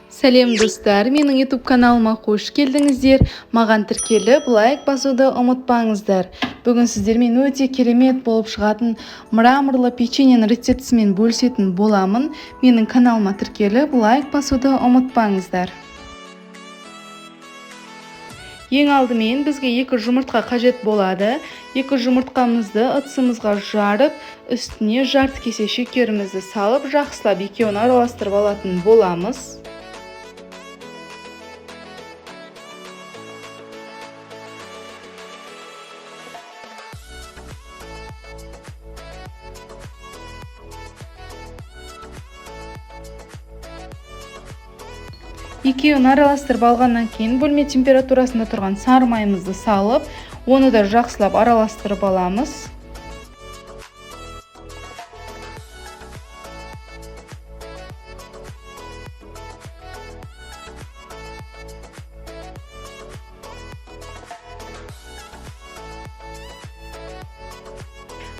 Сәлем достар, менің YouTube каналыма қош келдіңіздер. Маған тіркеліп, лайк басуды ұмытпаңыздар. Бүгін сіздермен өте керемет болып шығатын мраморлы печеньенің рецептісімен бөлісетін боламын. Менің каналыма тіркеліп, лайк басуды ұмытпаңыздар. Ең алдымен бізге 2 жұмыртқа қажет болады. 2 жұмыртқамызды ыдысымызға жарып, үстіне жарты кесе шекерімізді салып, жақсылап екеуін араластырып алатын боламыз. Екеуін араластырып алғаннан кейін бөлме температурасында тұрған сары майымызды салып, оны да жақсылап араластырып аламыз.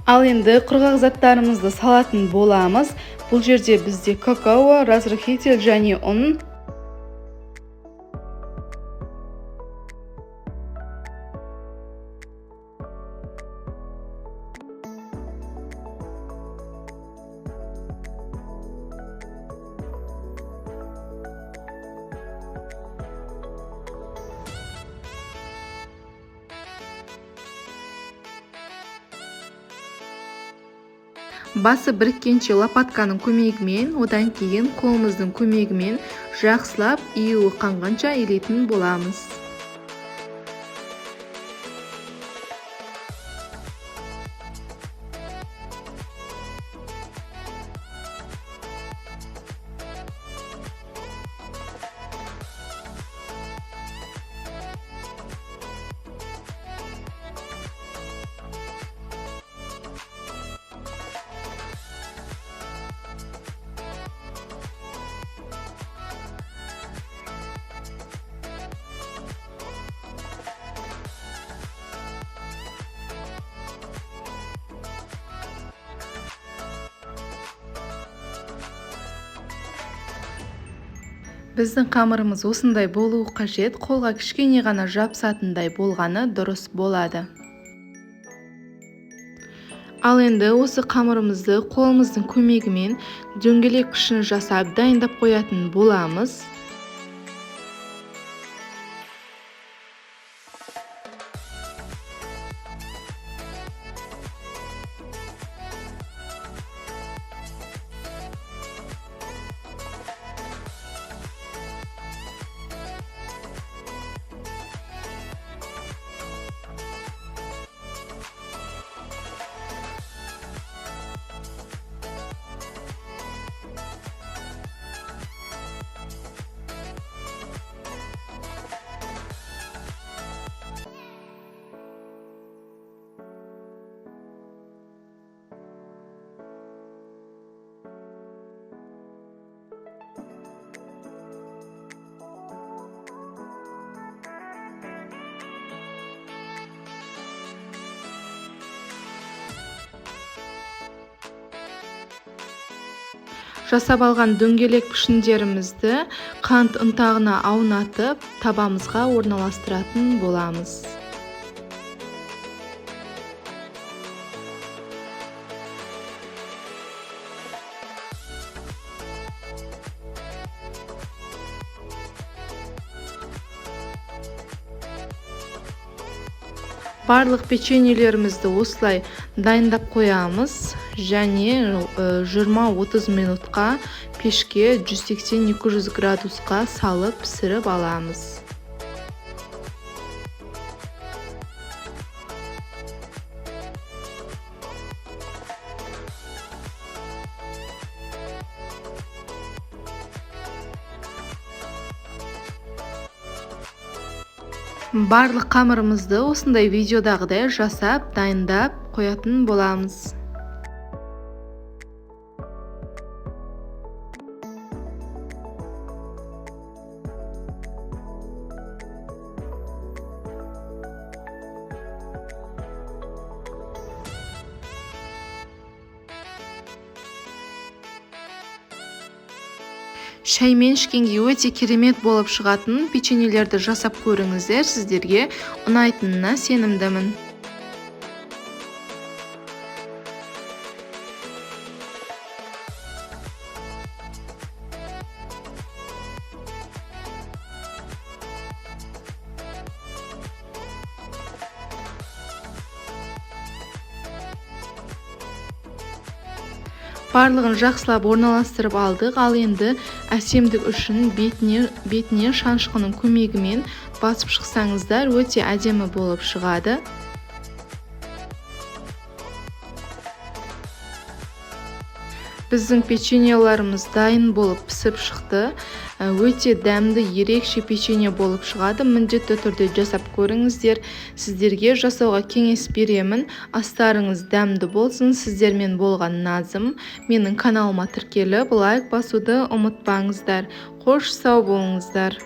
Ал енді құрғақ заттарымызды салатын боламыз. Бұл жерде бізде какао, разрыхитель және ұн. Басы біріккенше лопатканың көмегімен, одан кейін қолымыздың көмегімен жақсылап июі қанғанша илейтін боламыз. Біздің қамырымыз осындай болуы қажет, қолға кішкене ғана жабысатындай болғаны дұрыс болады. Ал енді осы қамырымызды қолымыздың көмегімен дөңгелек пішін жасап дайындап қоятын боламыз. Жасап алған дөңгелек пішіндерімізді қант ұнтағына аунатып, табамызға орналастыратын боламыз. Барлық печеньелерімізді осылай дайындап қоямыз және 20-30 минутқа пешке 180-200 градусқа салып пісіріп аламыз. Барлық қамырымызды осындай видеодағыдай жасап, дайындап қоятын боламыз. Шаймен ішкенге өте керемет болып шығатын печеньелерді жасап көріңіздер, сіздерге ұнайтынына сенімдімін. Барлығын жақсылап орналастырып алдық, ал енді әсемдік үшін бетіне шанышқының көмегімен басып шықсаңыздар, өте әдемі болып шығады. Біздің печеньеларымыз дайын болып пісіп шықты. Өте дәмді, ерекше печенье болып шығады. Міндетті түрде жасап көріңіздер. Сіздерге жасауға кеңес беремін. Астарыңыз дәмді болсын. Сіздермен болған Назым. Менің каналыма тіркеліп, лайк басуды ұмытпаңыздар. Қош сау болыңыздар.